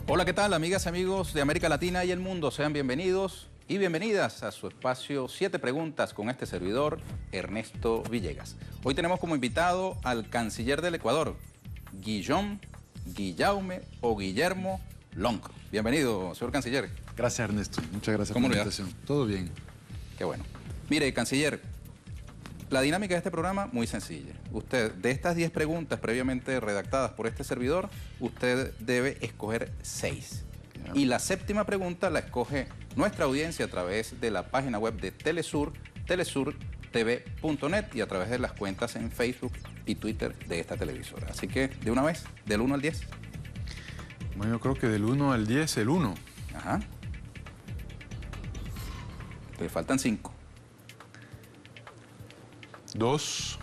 Hola, ¿qué tal, amigas y amigos de América Latina y el mundo? Sean bienvenidos y bienvenidas a su espacio 7 preguntas con este servidor, Ernesto Villegas. Hoy tenemos como invitado al canciller del Ecuador, Guillaume o Guillermo Long. Bienvenido, señor canciller. Gracias, Ernesto. Muchas gracias por la invitación. Todo bien. Qué bueno. Mire, canciller, la dinámica de este programa muy sencilla. Usted, de estas 10 preguntas previamente redactadas por este servidor, usted debe escoger 6. Y la séptima pregunta la escoge nuestra audiencia a través de la página web de Telesur, telesurtv.net, y a través de las cuentas en Facebook y Twitter de esta televisora. Así que, de una vez, del 1 al 10. Bueno, yo creo que del 1 al 10, el 1. Ajá. Le faltan 5. 2,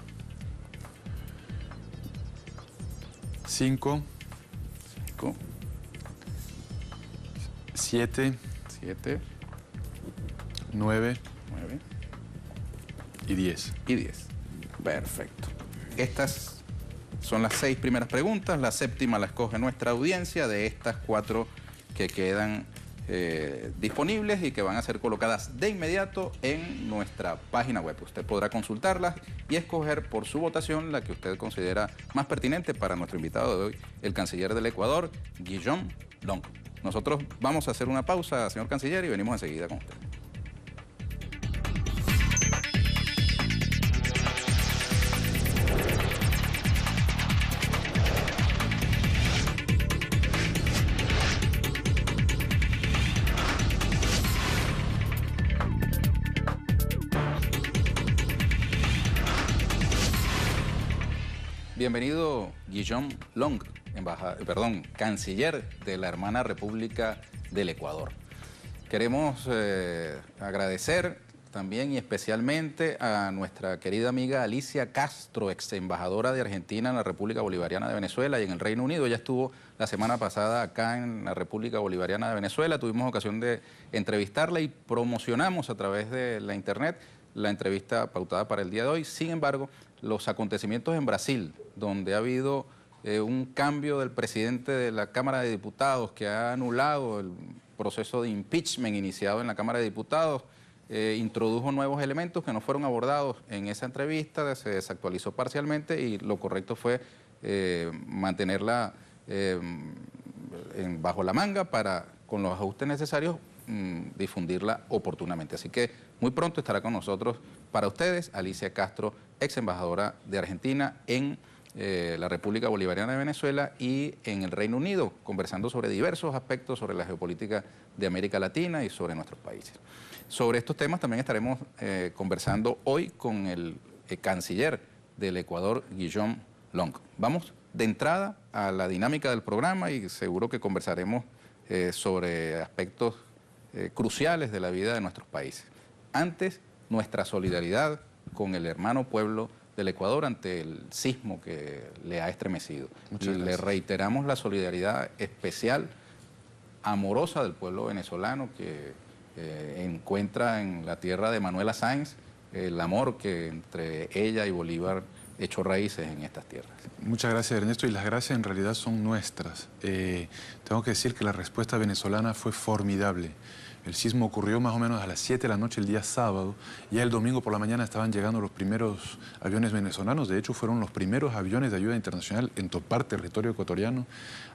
5, 7, 9 y 10. Y 10. Perfecto. Estas son las 6 primeras preguntas. La séptima la escoge nuestra audiencia de estas 4 que quedan disponibles y que van a ser colocadas de inmediato en nuestra página web. Usted podrá consultarlas y escoger por su votación la que usted considera más pertinente para nuestro invitado de hoy, el canciller del Ecuador, Guillaume Long. Nosotros vamos a hacer una pausa, señor canciller, y venimos enseguida con usted. Bienvenido, Guillaume Long, canciller de la hermana República del Ecuador. Queremos agradecer también y especialmente a nuestra querida amiga Alicia Castro, ex embajadora de Argentina en la República Bolivariana de Venezuela y en el Reino Unido. Ella estuvo la semana pasada acá en la República Bolivariana de Venezuela. Tuvimos ocasión de entrevistarla y promocionamos a través de la internet la entrevista pautada para el día de hoy. Sin embargo, los acontecimientos en Brasil, donde ha habido un cambio del presidente de la Cámara de Diputados que ha anulado el proceso de impeachment iniciado en la Cámara de Diputados, introdujo nuevos elementos que no fueron abordados en esa entrevista, se desactualizó parcialmente y lo correcto fue mantenerla bajo la manga para, con los ajustes necesarios, difundirla oportunamente. Así que muy pronto estará con nosotros para ustedes Alicia Castro, ex embajadora de Argentina en la República Bolivariana de Venezuela y en el Reino Unido, conversando sobre diversos aspectos sobre la geopolítica de América Latina y sobre nuestros países. Sobre estos temas también estaremos conversando hoy con el canciller del Ecuador, Guillaume Long. Vamos de entrada a la dinámica del programa y seguro que conversaremos sobre aspectos cruciales de la vida de nuestros países. Antes, nuestra solidaridad con el hermano pueblo del Ecuador ante el sismo que le ha estremecido. Y le reiteramos la solidaridad especial, amorosa del pueblo venezolano que encuentra en la tierra de Manuela Sáenz el amor que entre ella y Bolívar echó raíces en estas tierras. Muchas gracias, Ernesto, y las gracias en realidad son nuestras. Tengo que decir que la respuesta venezolana fue formidable. El sismo ocurrió más o menos a las 7 de la noche el día sábado. Ya el domingo por la mañana estaban llegando los primeros aviones venezolanos. De hecho, fueron los primeros aviones de ayuda internacional en topar territorio ecuatoriano.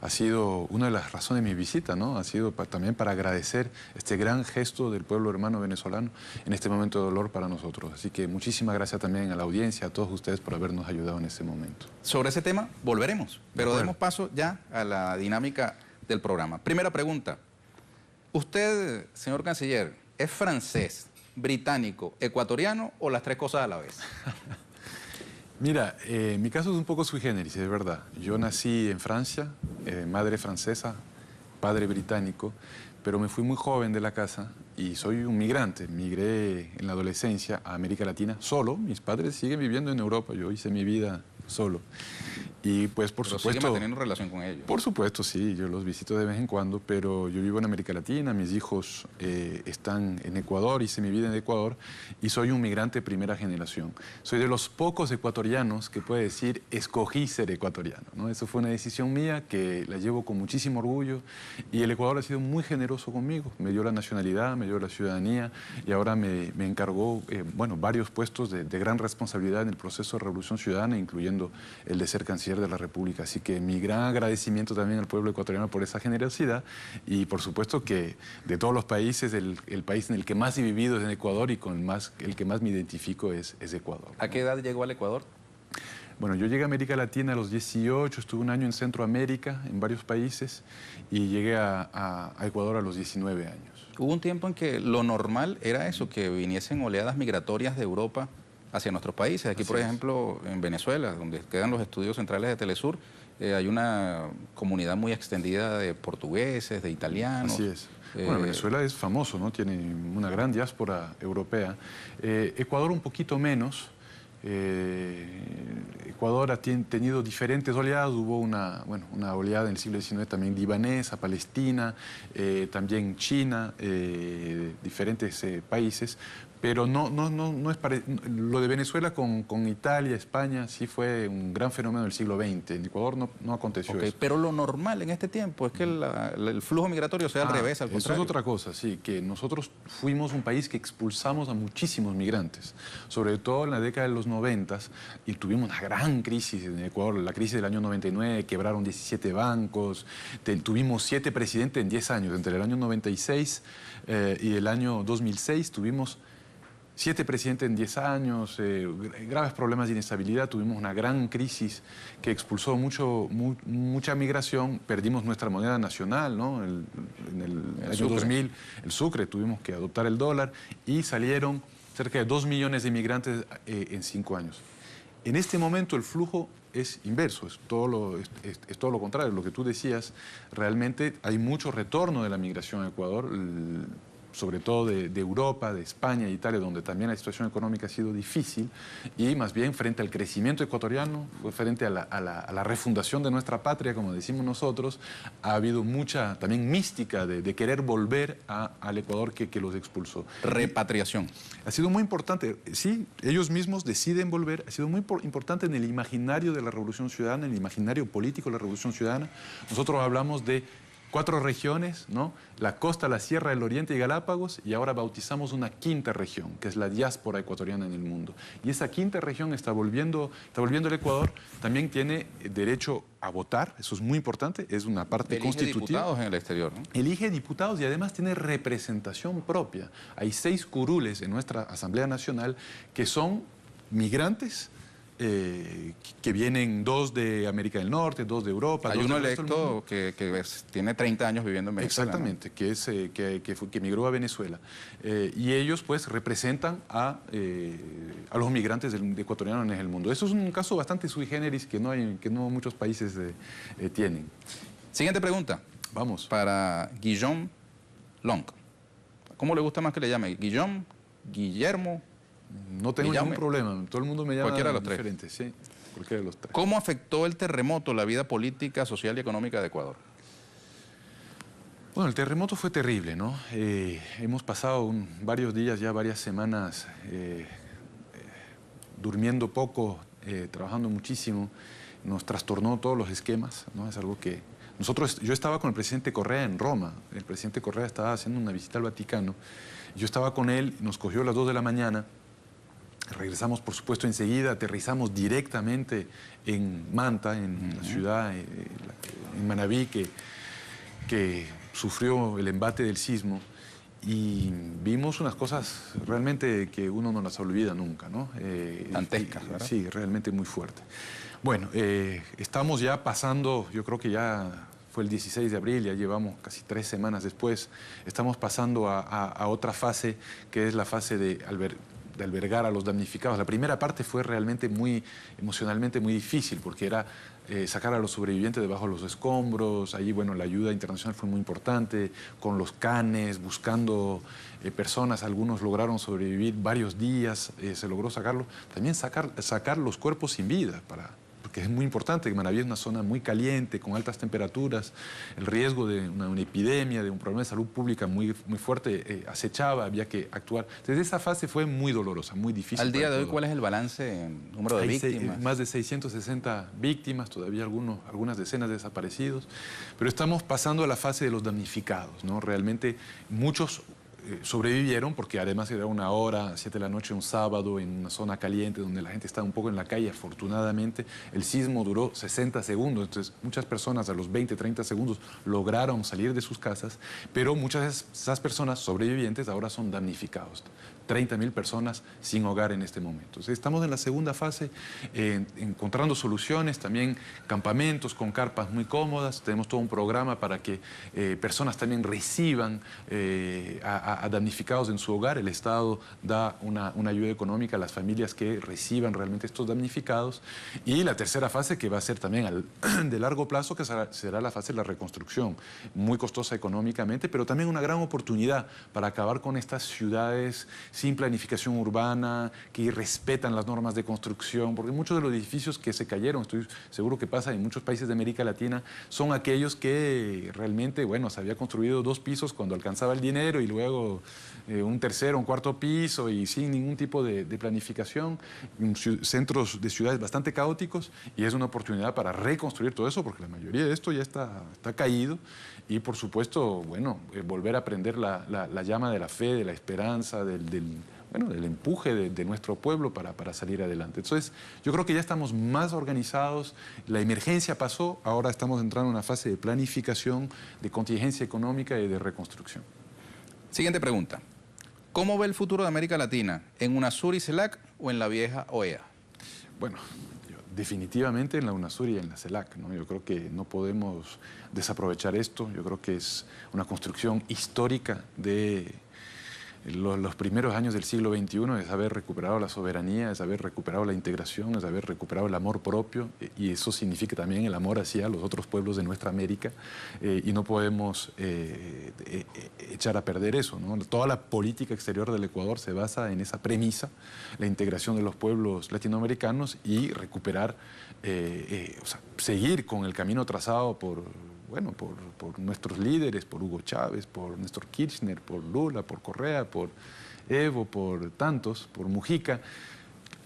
Ha sido una de las razones de mi visita, ¿no? Ha sido también para agradecer este gran gesto del pueblo hermano venezolano en este momento de dolor para nosotros. Así que muchísimas gracias también a la audiencia, a todos ustedes por habernos ayudado en este momento. Sobre ese tema volveremos, pero demos paso ya a la dinámica del programa. Primera pregunta. Usted, señor canciller, ¿es francés, británico, ecuatoriano o las 3 cosas a la vez? Mira, mi caso es un poco sui generis, es verdad. Yo nací en Francia, madre francesa, padre británico, pero me fui muy joven de la casa y soy un migrante. Migré en la adolescencia a América Latina solo. Mis padres siguen viviendo en Europa, yo hice mi vida solo. Y pues por Pero supuesto... sigue manteniendo relación con ellos. Por supuesto, sí, yo los visito de vez en cuando, pero yo vivo en América Latina, mis hijos están en Ecuador, hice mi vida en Ecuador y soy un migrante de primera generación. Soy de los pocos ecuatorianos que puede decir, escogí ser ecuatoriano, ¿no? Eso fue una decisión mía que la llevo con muchísimo orgullo y el Ecuador ha sido muy generoso conmigo. Me dio la nacionalidad, me dio la ciudadanía y ahora me encargó, bueno, varios puestos de gran responsabilidad en el proceso de Revolución Ciudadana, incluyendo el de ser canciller de la República. Así que mi gran agradecimiento también al pueblo ecuatoriano por esa generosidad y por supuesto que de todos los países, el país en el que más he vivido es en Ecuador y con el que más me identifico es Ecuador, ¿no? ¿A qué edad llegó al Ecuador? Bueno, yo llegué a América Latina a los 18, estuve un año en Centroamérica, en varios países, y llegué a Ecuador a los 19 años. Hubo un tiempo en que lo normal era eso, que viniesen oleadas migratorias de Europa hacia nuestros países. Aquí, por ejemplo, en Venezuela, donde quedan los estudios centrales de Telesur, hay una comunidad muy extendida de portugueses, de italianos. Así es. Bueno, Venezuela es famoso, ¿no? Tiene una gran diáspora europea. Ecuador un poquito menos. Ecuador ha tenido diferentes oleadas, hubo una oleada en el siglo XIX también libanesa, Palestina, también China, diferentes países, pero no es lo de Venezuela con Italia, España, sí fue un gran fenómeno del siglo XX. En Ecuador no aconteció eso. Pero lo normal en este tiempo es que el flujo migratorio sea al revés, al contrario. Eso es otra cosa, sí, que nosotros fuimos un país que expulsamos a muchísimos migrantes, sobre todo en la década de los 90, y tuvimos una gran crisis en Ecuador, la crisis del año 99, quebraron 17 bancos, tuvimos 7 presidentes en 10 años, entre el año 96 y el año 2006 tuvimos 7 presidentes en 10 años, graves problemas de inestabilidad, tuvimos una gran crisis que expulsó mucha migración, perdimos nuestra moneda nacional, ¿no? En el año 2000, el sucre, tuvimos que adoptar el dólar y salieron cerca de 2 millones de inmigrantes en 5 años. En este momento el flujo es inverso, es todo lo contrario, lo que tú decías, realmente hay mucho retorno de la migración a Ecuador, sobre todo de Europa, de España e Italia, donde también la situación económica ha sido difícil, y más bien frente al crecimiento ecuatoriano, frente a la refundación de nuestra patria, como decimos nosotros, ha habido mucha también mística de querer volver al Ecuador que los expulsó. Repatriación. Ha sido muy importante, sí, ellos mismos deciden volver, ha sido muy importante en el imaginario de la Revolución Ciudadana, en el imaginario político de la Revolución Ciudadana. Nosotros hablamos de 4 regiones, ¿no? La costa, la sierra, el oriente y Galápagos, y ahora bautizamos una 5ª región, que es la diáspora ecuatoriana en el mundo. Y esa 5ª región está volviendo el Ecuador, también tiene derecho a votar, eso es muy importante, es una parte constitutiva. Elige diputados en el exterior, ¿no? Elige diputados y además tiene representación propia. Hay 6 curules en nuestra Asamblea Nacional que son migrantes, que vienen 2 de América del Norte, 2 de Europa. Hay uno electo que tiene 30 años viviendo en Venezuela. Exactamente, ¿no? que migró a Venezuela. Y ellos pues representan a los migrantes ecuatorianos en el mundo. Eso es un caso bastante sui generis que no muchos países tienen. Siguiente pregunta. Vamos. Para Guillaume Long. ¿Cómo le gusta más que le llame? ¿Guillaume? ¿Guillermo? No tengo ningún problema, todo el mundo me llama cualquiera de los diferente, sí, cualquiera de los 3. ¿Cómo afectó el terremoto la vida política, social y económica de Ecuador? Bueno, el terremoto fue terrible, ¿no? Hemos pasado varios días, ya varias semanas, durmiendo poco, trabajando muchísimo, nos trastornó todos los esquemas, ¿no? Es algo que yo estaba con el presidente Correa en Roma, el presidente Correa estaba haciendo una visita al Vaticano, yo estaba con él, nos cogió a las 2 de la mañana, regresamos, por supuesto, enseguida, aterrizamos directamente en Manta, en la ciudad, en Manabí, que sufrió el embate del sismo, y vimos unas cosas realmente que uno no las olvida nunca, ¿no? Dantescas, ¿verdad? Sí, realmente muy fuerte. Bueno, estamos ya pasando, yo creo que ya fue el 16 de abril, ya llevamos casi 3 semanas después, estamos pasando a otra fase, que es la fase de albergar a los damnificados. La primera parte fue realmente emocionalmente muy difícil, porque era sacar a los sobrevivientes debajo de los escombros. Allí, bueno, la ayuda internacional fue muy importante, con los canes, buscando personas. Algunos lograron sobrevivir varios días, se logró sacarlo. También sacar los cuerpos sin vida, porque porque es muy importante. Manaví es una zona muy caliente, con altas temperaturas, el riesgo de una epidemia, de un problema de salud pública muy fuerte acechaba, había que actuar. Entonces esa fase fue muy dolorosa, muy difícil. Al día de hoy, ¿cuál es el balance en número de víctimas? Más de 660 víctimas, todavía algunas decenas de desaparecidos, pero estamos pasando a la fase de los damnificados, ¿no? Realmente muchos sobrevivieron porque además era una hora, 7 de la noche, un sábado, en una zona caliente donde la gente estaba un poco en la calle. Afortunadamente, el sismo duró 60 segundos, entonces muchas personas a los 20, 30 segundos lograron salir de sus casas, pero muchas de esas personas sobrevivientes ahora son damnificados. 30.000 personas sin hogar en este momento. Entonces, estamos en la segunda fase, encontrando soluciones, también campamentos con carpas muy cómodas. Tenemos todo un programa para que personas también reciban a damnificados en su hogar. El Estado da una ayuda económica a las familias que reciban realmente estos damnificados. Y la tercera fase, que va a ser también de largo plazo, que será la fase de la reconstrucción, muy costosa económicamente, pero también una gran oportunidad para acabar con estas ciudades sin planificación urbana, que respetan las normas de construcción, porque muchos de los edificios que se cayeron, estoy seguro que pasa en muchos países de América Latina, son aquellos que realmente, bueno, se había construido 2 pisos cuando alcanzaba el dinero y luego un tercero, un cuarto piso y sin ningún tipo de planificación, centros de ciudades bastante caóticos, y es una oportunidad para reconstruir todo eso, porque la mayoría de esto ya está caído, y por supuesto, bueno, volver a prender la llama de la fe, de la esperanza, del empuje de nuestro pueblo para salir adelante. Entonces, yo creo que ya estamos más organizados, la emergencia pasó, ahora estamos entrando en una fase de planificación, de contingencia económica y de reconstrucción. Siguiente pregunta. ¿Cómo ve el futuro de América Latina? ¿En UNASUR y CELAC o en la vieja OEA? Bueno, definitivamente en la UNASUR y en la CELAC, ¿no? Yo creo que no podemos desaprovechar esto. Yo creo que es una construcción histórica de los primeros años del siglo XXI, es haber recuperado la soberanía, es haber recuperado la integración, es haber recuperado el amor propio, y eso significa también el amor hacia los otros pueblos de nuestra América, y no podemos echar a perder eso, ¿no? Toda la política exterior del Ecuador se basa en esa premisa, la integración de los pueblos latinoamericanos y recuperar, o sea, seguir con el camino trazado por nuestros líderes, por Hugo Chávez, por Néstor Kirchner, por Lula, por Correa, por Evo, por tantos, por Mujica.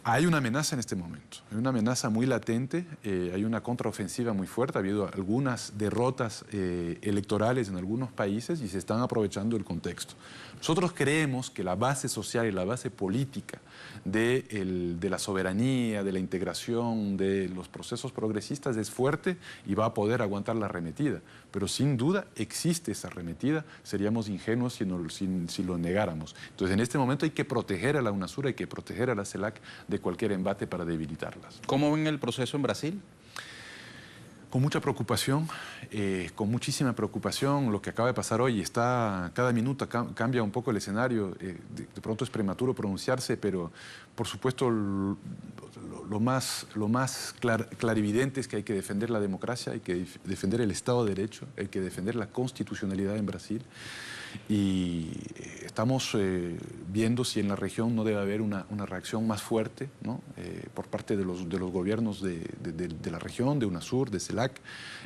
Hay una amenaza en este momento, hay una amenaza muy latente, hay una contraofensiva muy fuerte, ha habido algunas derrotas electorales en algunos países y se están aprovechando el contexto. Nosotros creemos que la base social y la base política de la soberanía, de la integración, de los procesos progresistas es fuerte y va a poder aguantar la arremetida, pero sin duda existe esa arremetida, seríamos ingenuos si lo negáramos. Entonces, en este momento hay que proteger a la UNASUR, hay que proteger a la CELAC de cualquier embate para debilitarlas. ¿Cómo ven el proceso en Brasil? Con mucha preocupación, con muchísima preocupación. Lo que acaba de pasar hoy, cada minuto cambia un poco el escenario. De pronto es prematuro pronunciarse, pero por supuesto lo más clarividente es que hay que defender la democracia, hay que defender el Estado de Derecho, hay que defender la constitucionalidad en Brasil. Y estamos viendo si en la región no debe haber una reacción más fuerte, ¿no? Por parte de los gobiernos de la región, de UNASUR, de CELAC,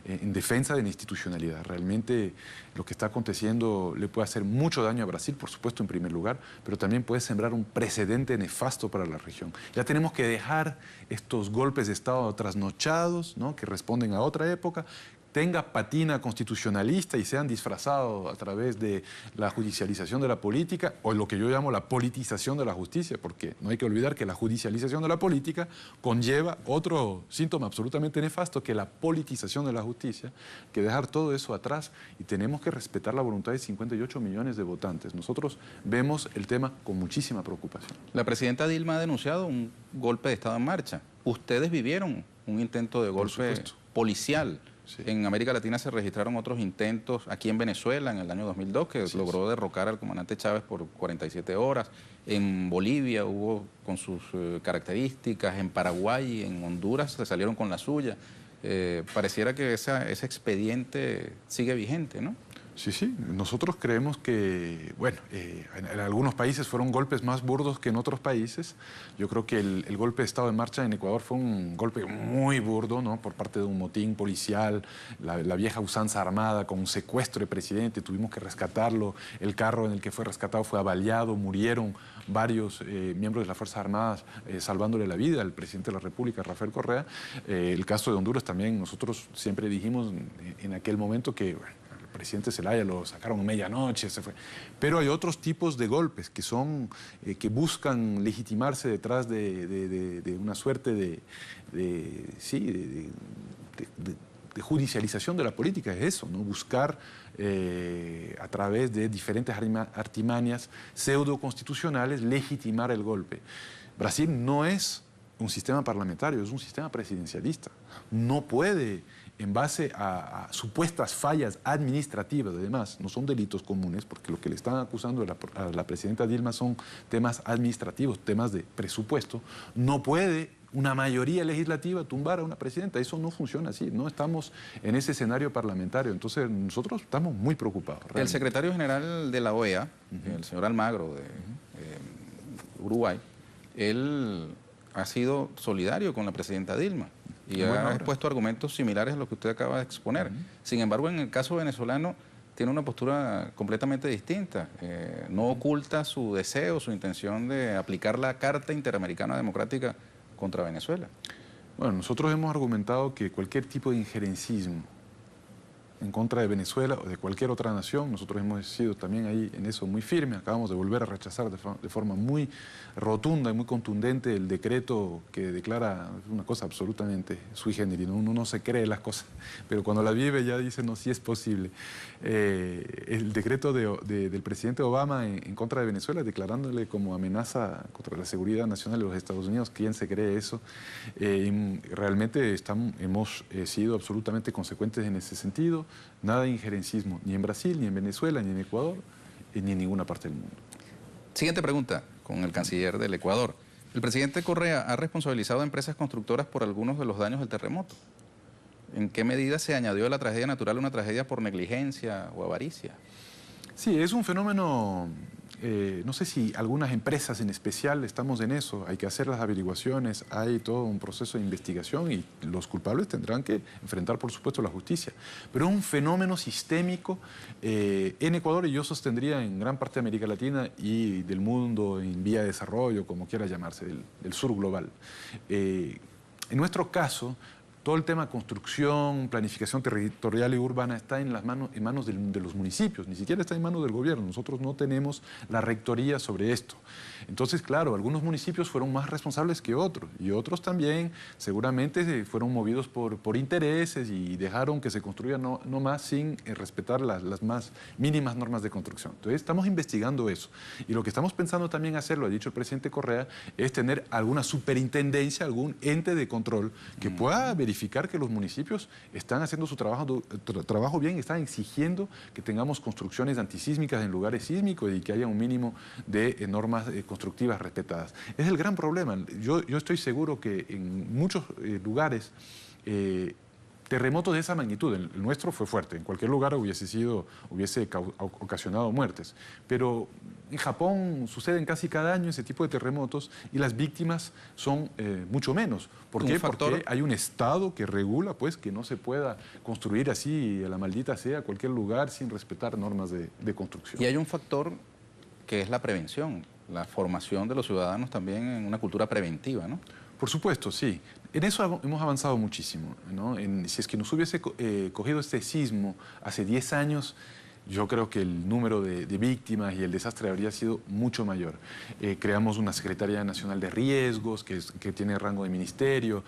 en defensa de la institucionalidad. Realmente lo que está aconteciendo le puede hacer mucho daño a Brasil, por supuesto, en primer lugar, pero también puede sembrar un precedente nefasto para la región. Ya tenemos que dejar estos golpes de Estado trasnochados, ¿no? Que responden a otra época, tenga patina constitucionalista y sean disfrazados a través de la judicialización de la política o lo que yo llamo la politización de la justicia, porque no hay que olvidar que la judicialización de la política conlleva otro síntoma absolutamente nefasto, que la politización de la justicia, que dejar todo eso atrás, y tenemos que respetar la voluntad de 58 millones de votantes. Nosotros vemos el tema con muchísima preocupación. La presidenta Dilma ha denunciado un golpe de Estado en marcha. Ustedes vivieron un intento de golpe policial. Sí. En América Latina se registraron otros intentos, aquí en Venezuela en el año 2002, que logró derrocar al comandante Chávez por 47 horas. En Bolivia hubo con sus características, en Paraguay, en Honduras se salieron con la suya. Pareciera que ese expediente sigue vigente, ¿no? Sí, sí. Nosotros creemos que, bueno, en algunos países fueron golpes más burdos que en otros países. Yo creo que el golpe de estado en marcha en Ecuador fue un golpe muy burdo, ¿no? Por parte de un motín policial, la vieja usanza armada con un secuestro de presidente, tuvimos que rescatarlo. El carro en el que fue rescatado fue avaliado, murieron varios miembros de las Fuerzas Armadas salvándole la vida al presidente de la República, Rafael Correa. El caso de Honduras también, nosotros siempre dijimos en aquel momento que... Bueno, el presidente Zelaya lo sacaron a medianoche, se fue. Pero hay otros tipos de golpes que son, que buscan legitimarse detrás de una suerte de judicialización de la política. Es eso, ¿no? Buscar a través de diferentes artimañas pseudo-constitucionales legitimar el golpe. Brasil no es un sistema parlamentario, es un sistema presidencialista. No puede, en base a supuestas fallas administrativas, además, no son delitos comunes, porque lo que le están acusando a la presidenta Dilma son temas administrativos, temas de presupuesto, no puede una mayoría legislativa tumbar a una presidenta. Eso no funciona así, no estamos en ese escenario parlamentario. Entonces, nosotros estamos muy preocupados. Realmente. El secretario general de la OEA, el señor Almagro, de Uruguay, él ha sido solidario con la presidenta Dilma y ha expuesto argumentos similares a los que usted acaba de exponer. Sin embargo, en el caso venezolano tiene una postura completamente distinta. No oculta su deseo, su intención de aplicar la Carta Interamericana Democrática contra Venezuela. Bueno, nosotros hemos argumentado que cualquier tipo de injerencismo en contra de Venezuela o de cualquier otra nación, nosotros hemos sido también ahí en eso muy firmes, acabamos de volver a rechazar de forma muy rotunda y muy contundente el decreto que declara una cosa absolutamente sui generis, ¿no? Uno no se cree las cosas, pero cuando la vive ya dice, no, sí es posible. El decreto del presidente Obama en contra de Venezuela, declarándole como amenaza contra la seguridad nacional de los Estados Unidos, ¿quién se cree eso? Realmente hemos sido absolutamente consecuentes en ese sentido. Nada de injerencismo, ni en Brasil, ni en Venezuela, ni en Ecuador, ni en ninguna parte del mundo. Siguiente pregunta, con el canciller del Ecuador. El presidente Correa ha responsabilizado a empresas constructoras por algunos de los daños del terremoto. ¿En qué medida se añadió a la tragedia natural una tragedia por negligencia o avaricia? Sí, es un fenómeno, no sé si algunas empresas en especial estamos en eso, hay que hacer las averiguaciones, hay todo un proceso de investigación y los culpables tendrán que enfrentar, por supuesto, la justicia. Pero es un fenómeno sistémico en Ecuador y yo sostendría en gran parte de América Latina y del mundo en vía de desarrollo, como quiera llamarse, del sur global. En nuestro caso, todo el tema construcción, planificación territorial y urbana está en manos de los municipios, ni siquiera está en manos del gobierno. Nosotros no tenemos la rectoría sobre esto. Entonces, claro, algunos municipios fueron más responsables que otros y otros también seguramente fueron movidos por intereses y dejaron que se construya no más sin respetar las más mínimas normas de construcción. Entonces, estamos investigando eso. Y lo que estamos pensando también hacer, lo ha dicho el presidente Correa, es tener alguna superintendencia, algún ente de control que pueda verificar que los municipios están haciendo su trabajo bien, están exigiendo que tengamos construcciones antisísmicas en lugares sísmicos y que haya un mínimo de normas constructivas respetadas. Es el gran problema. Yo estoy seguro que en muchos lugares terremotos de esa magnitud, el nuestro fue fuerte, en cualquier lugar hubiese ocasionado muertes, pero en Japón suceden casi cada año ese tipo de terremotos y las víctimas son mucho menos. ¿Por qué? Porque hay un Estado que regula pues, que no se pueda construir así a la maldita sea cualquier lugar sin respetar normas de construcción. Y hay un factor que es la prevención, la formación de los ciudadanos también en una cultura preventiva, ¿no? Por supuesto, sí. En eso hemos avanzado muchísimo, ¿no? Si es que nos hubiese cogido este sismo hace 10 años, yo creo que el número de víctimas y el desastre habría sido mucho mayor. Creamos una Secretaría Nacional de Riesgos que tiene rango de ministerio,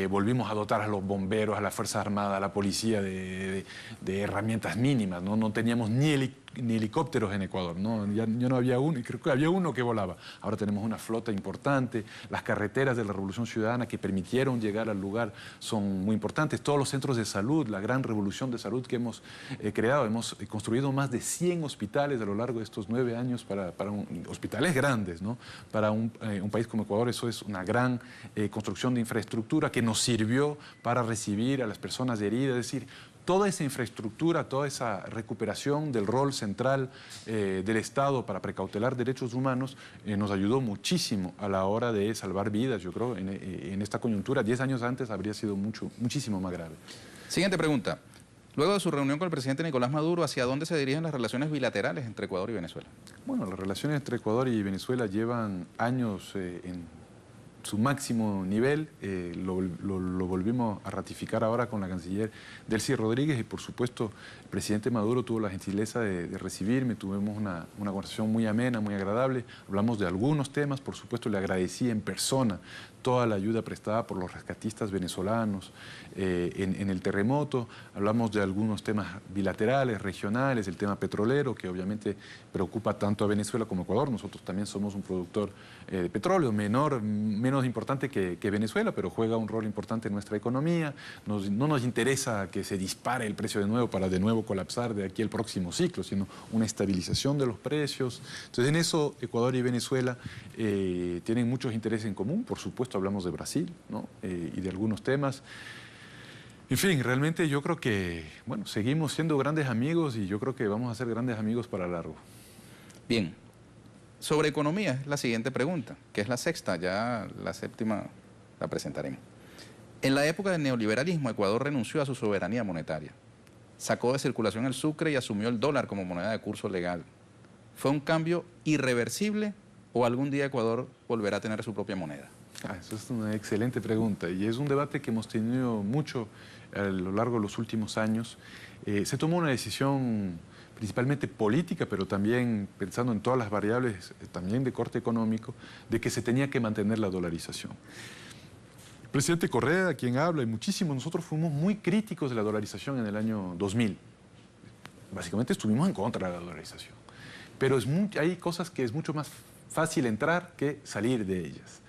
volvimos a dotar a los bomberos, a la Fuerza Armada, a la policía de herramientas mínimas, ¿no? No teníamos ni helicópteros en Ecuador, ¿no? Ya no había uno, y creo que había uno que volaba. Ahora tenemos una flota importante, las carreteras de la Revolución Ciudadana que permitieron llegar al lugar son muy importantes, todos los centros de salud, la gran revolución de salud que hemos creado, hemos construido más de 100 hospitales a lo largo de estos 9 años hospitales grandes, ¿no? Para un país como Ecuador eso es una gran construcción de infraestructura que nos sirvió para recibir a las personas heridas, es decir, toda esa infraestructura, toda esa recuperación del rol central del Estado para precautelar derechos humanos nos ayudó muchísimo a la hora de salvar vidas. Yo creo en esta coyuntura, 10 años antes habría sido muchísimo más grave. Siguiente pregunta. Luego de su reunión con el presidente Nicolás Maduro, ¿hacia dónde se dirigen las relaciones bilaterales entre Ecuador y Venezuela? Bueno, las relaciones entre Ecuador y Venezuela llevan años en su máximo nivel, lo volvimos a ratificar ahora con la canciller Delcy Rodríguez y por supuesto el presidente Maduro tuvo la gentileza de recibirme, tuvimos una conversación muy amena, muy agradable, hablamos de algunos temas, por supuesto le agradecí en persona toda la ayuda prestada por los rescatistas venezolanos en el terremoto, hablamos de algunos temas bilaterales, regionales, el tema petrolero que obviamente preocupa tanto a Venezuela como a Ecuador, nosotros también somos un productor de petróleo menos importante que Venezuela, pero juega un rol importante en nuestra economía. No nos interesa que se dispare el precio de nuevo para de nuevo colapsar de aquí el próximo ciclo, sino una estabilización de los precios. Entonces, en eso Ecuador y Venezuela tienen muchos intereses en común. Por supuesto, hablamos de Brasil, ¿no? Y de algunos temas. En fin, realmente yo creo que, bueno, seguimos siendo grandes amigos y yo creo que vamos a ser grandes amigos para largo. Bien. Sobre economía es la siguiente pregunta, que es la sexta, ya la séptima la presentaremos. En la época del neoliberalismo, Ecuador renunció a su soberanía monetaria. Sacó de circulación el sucre y asumió el dólar como moneda de curso legal. ¿Fue un cambio irreversible o algún día Ecuador volverá a tener su propia moneda? Eso es una excelente pregunta y es un debate que hemos tenido mucho a lo largo de los últimos años. Se tomó una decisión principalmente política, pero también pensando en todas las variables, también de corte económico, de que se tenía que mantener la dolarización. El presidente Correa, quien habla, y muchísimo, nosotros fuimos muy críticos de la dolarización en el año 2000. Básicamente estuvimos en contra de la dolarización. Pero hay cosas que es mucho más fácil entrar que salir de ellas.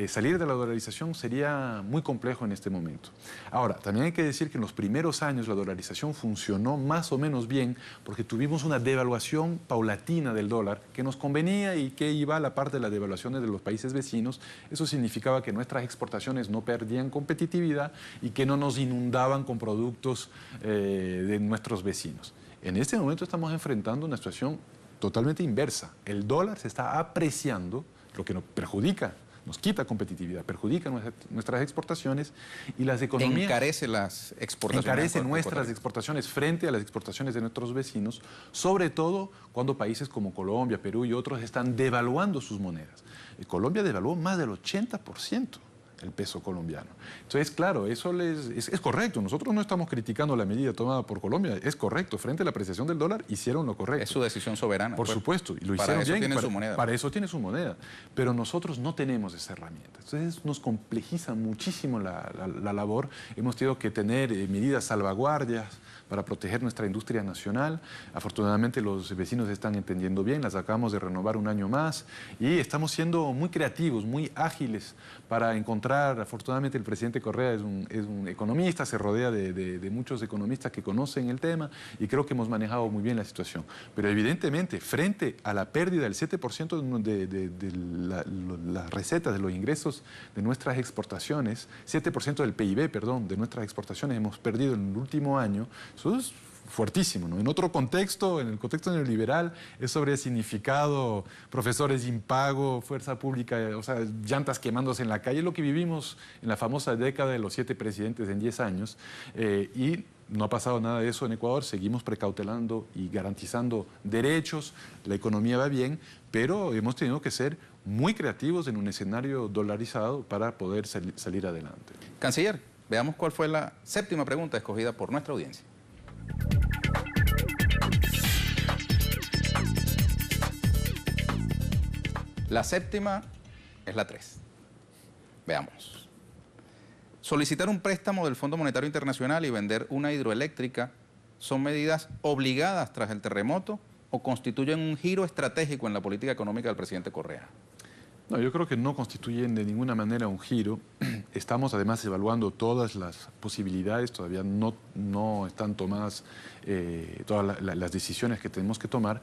Salir de la dolarización sería muy complejo en este momento. Ahora, también hay que decir que en los primeros años la dolarización funcionó más o menos bien porque tuvimos una devaluación paulatina del dólar que nos convenía y que iba a la par de las devaluaciones de los países vecinos. Eso significaba que nuestras exportaciones no perdían competitividad y que no nos inundaban con productos de nuestros vecinos. En este momento estamos enfrentando una situación totalmente inversa. El dólar se está apreciando, lo que nos perjudica, nos quita competitividad, perjudica nuestras exportaciones y las economías... Encarece las exportaciones. Encarece nuestras exportaciones frente a las exportaciones de nuestros vecinos, sobre todo cuando países como Colombia, Perú y otros están devaluando sus monedas. Colombia devaluó más del 80%. El peso colombiano. Entonces, claro, eso es correcto. Nosotros no estamos criticando la medida tomada por Colombia. Es correcto. Frente a la apreciación del dólar, hicieron lo correcto. Es su decisión soberana. Por supuesto. Y lo hicieron bien. Tiene su moneda. Para eso tiene su moneda. Pero nosotros no tenemos esa herramienta. Entonces, nos complejiza muchísimo la labor. Hemos tenido que tener medidas salvaguardias para proteger nuestra industria nacional. Afortunadamente, los vecinos están entendiendo bien. Las acabamos de renovar un año más. Y estamos siendo muy creativos, muy ágiles para encontrar. Afortunadamente el presidente Correa es un economista, se rodea de muchos economistas que conocen el tema y creo que hemos manejado muy bien la situación. Pero evidentemente, frente a la pérdida del 7% de las recetas, de los ingresos de nuestras exportaciones, 7% del PIB, perdón, de nuestras exportaciones hemos perdido en el último año, eso es fuertísimo, ¿no? En otro contexto, en el contexto neoliberal, eso habría significado profesores sin pago, fuerza pública, o sea, llantas quemándose en la calle, lo que vivimos en la famosa década de los 7 presidentes en 10 años, y no ha pasado nada de eso en Ecuador, seguimos precautelando y garantizando derechos, la economía va bien, pero hemos tenido que ser muy creativos en un escenario dolarizado para poder salir adelante. Canciller, veamos cuál fue la séptima pregunta escogida por nuestra audiencia. La séptima es la 3. Veamos. Solicitar un préstamo del Fondo Monetario Internacional y vender una hidroeléctrica son medidas obligadas tras el terremoto o constituyen un giro estratégico en la política económica del presidente Correa. No, yo creo que no constituyen de ninguna manera un giro. Estamos además evaluando todas las posibilidades, todavía no están tomadas todas las decisiones que tenemos que tomar.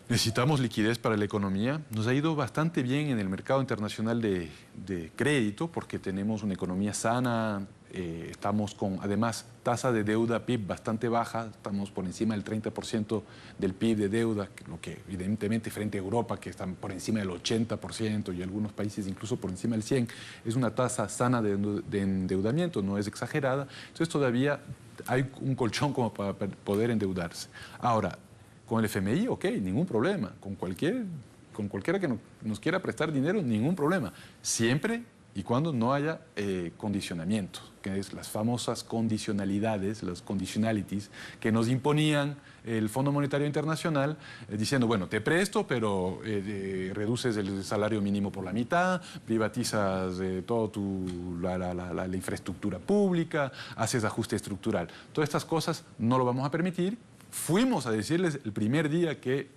Necesitamos liquidez para la economía. Nos ha ido bastante bien en el mercado internacional de crédito porque tenemos una economía sana, estamos con, además, tasa de deuda PIB bastante baja, estamos por encima del 30% del PIB de deuda, lo que evidentemente frente a Europa, que están por encima del 80% y algunos países incluso por encima del 100%, es una tasa sana de endeudamiento, no es exagerada, entonces todavía hay un colchón como para poder endeudarse. Ahora, con el FMI, ok, ningún problema. Con cualquiera que nos quiera prestar dinero, ningún problema. Siempre y cuando no haya condicionamientos, que es las famosas condicionalidades, las conditionalities, que nos imponían el Fondo Monetario Internacional, diciendo, bueno, te presto, pero reduces el salario mínimo por la mitad, privatizas toda la infraestructura pública, haces ajuste estructural. Todas estas cosas no lo vamos a permitir. Fuimos a decirles el primer día que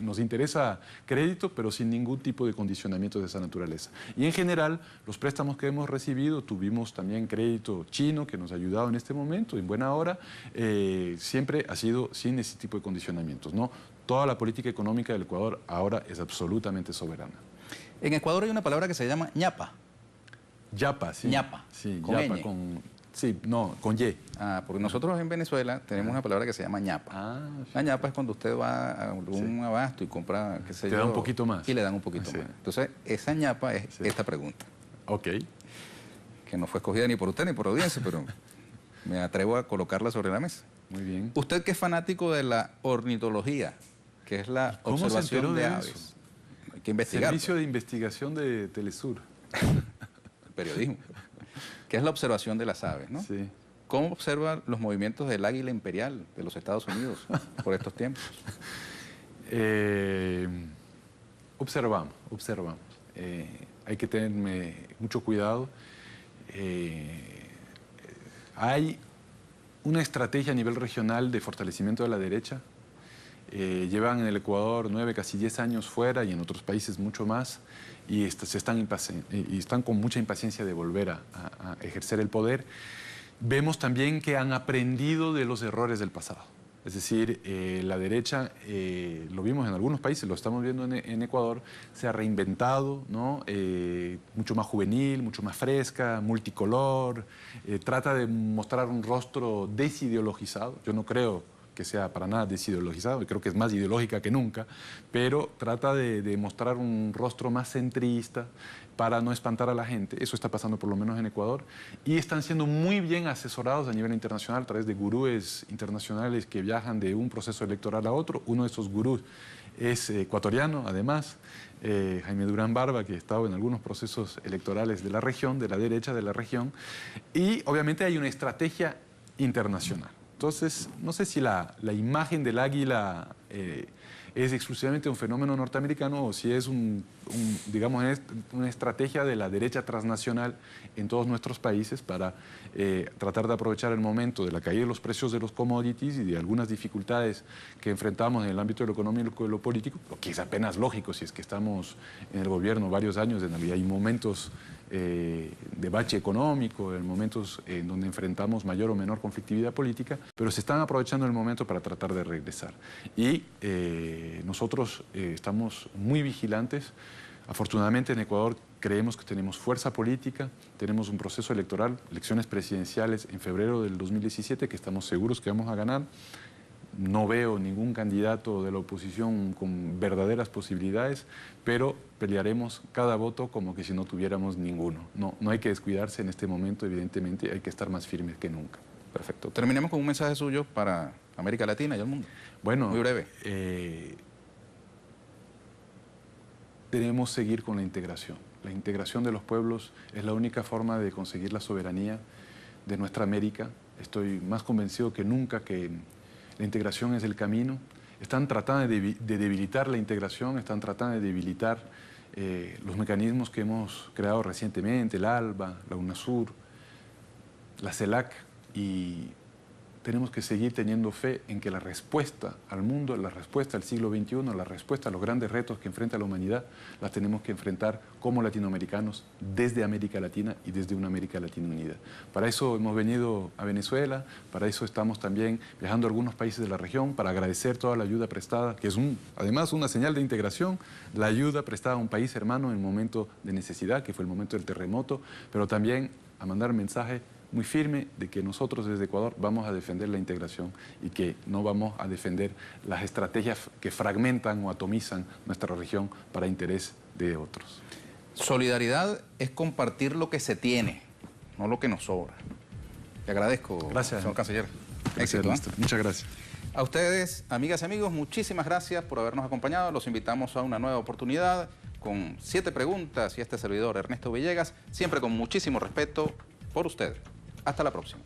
nos interesa crédito, pero sin ningún tipo de condicionamiento de esa naturaleza. Y en general, los préstamos que hemos recibido, tuvimos también crédito chino que nos ha ayudado en este momento, en buena hora, siempre ha sido sin ese tipo de condicionamientos, ¿no? Toda la política económica del Ecuador ahora es absolutamente soberana. En Ecuador hay una palabra que se llama ñapa. Yapa, sí. Ñapa. Sí, con yapa, ñ. sí, no, con Y. Ah, porque nosotros en Venezuela tenemos una palabra que se llama ñapa. Sí. La ñapa es cuando usted va a algún abasto y compra, qué sé yo. Te dan un poquito más. Y le dan un poquito más. Entonces, esa ñapa es esta pregunta. Ok. Que no fue escogida ni por usted ni por la audiencia, pero me atrevo a colocarla sobre la mesa. Muy bien. Usted que es fanático de la ornitología, que es la observación de aves. Hay que investigar. Servicio de Investigación de Telesur. El periodismo. Que es la observación de las aves, ¿no? Sí. ¿Cómo observa los movimientos del águila imperial de los Estados Unidos por estos tiempos? Observamos. Hay que tener mucho cuidado. Hay una estrategia a nivel regional de fortalecimiento de la derecha. Llevan en el Ecuador 9, casi 10 años fuera y en otros países mucho más y están con mucha impaciencia de volver a ejercer el poder. Vemos también que han aprendido de los errores del pasado. Es decir, la derecha, lo vimos en algunos países, lo estamos viendo en Ecuador, se ha reinventado, ¿no? Mucho más juvenil, mucho más fresca, multicolor, trata de mostrar un rostro desideologizado. Yo no creo que sea para nada desideologizado, y creo que es más ideológica que nunca, pero trata de mostrar un rostro más centrista para no espantar a la gente. Eso está pasando por lo menos en Ecuador, y están siendo muy bien asesorados a nivel internacional a través de gurúes internacionales que viajan de un proceso electoral a otro. Uno de esos gurús es ecuatoriano, además, Jaime Durán Barba, que ha estado en algunos procesos electorales de la región, de la derecha de la región, y obviamente hay una estrategia internacional. Entonces, no sé si la imagen del águila es exclusivamente un fenómeno norteamericano o si es digamos, una estrategia de la derecha transnacional en todos nuestros países para tratar de aprovechar el momento de la caída de los precios de los commodities y de algunas dificultades que enfrentamos en el ámbito de lo económico y lo político, lo que es apenas lógico si es que estamos en el gobierno varios años, en realidad hay momentos de bache económico, en momentos en donde enfrentamos mayor o menor conflictividad política, pero se están aprovechando el momento para tratar de regresar. Y nosotros estamos muy vigilantes. Afortunadamente en Ecuador creemos que tenemos fuerza política, tenemos un proceso electoral, elecciones presidenciales en febrero del 2017 que estamos seguros que vamos a ganar. No veo ningún candidato de la oposición con verdaderas posibilidades, pero pelearemos cada voto como que si no tuviéramos ninguno. No hay que descuidarse en este momento, evidentemente, hay que estar más firmes que nunca. Perfecto. Terminemos con un mensaje suyo para América Latina y el mundo. Bueno, muy breve. Debemos seguir con la integración. La integración de los pueblos es la única forma de conseguir la soberanía de nuestra América. Estoy más convencido que nunca que la integración es el camino. Están tratando de debilitar la integración, están tratando de debilitar los mecanismos que hemos creado recientemente, el ALBA, la UNASUR, la CELAC, y tenemos que seguir teniendo fe en que la respuesta al mundo, la respuesta al siglo XXI, la respuesta a los grandes retos que enfrenta la humanidad, las tenemos que enfrentar como latinoamericanos desde América Latina y desde una América Latina unida. Para eso hemos venido a Venezuela, para eso estamos también viajando a algunos países de la región, para agradecer toda la ayuda prestada, que es además una señal de integración, la ayuda prestada a un país hermano en el momento de necesidad, que fue el momento del terremoto, pero también a mandar un mensaje muy firme de que nosotros desde Ecuador vamos a defender la integración y que no vamos a defender las estrategias que fragmentan o atomizan nuestra región para interés de otros. Solidaridad es compartir lo que se tiene, no lo que nos sobra. Le agradezco, gracias, señor canciller. Gracias, Éxito, muchas gracias. A ustedes, amigas y amigos, muchísimas gracias por habernos acompañado. Los invitamos a una nueva oportunidad con 7 preguntas y este servidor, Ernesto Villegas, siempre con muchísimo respeto por usted. Hasta la próxima.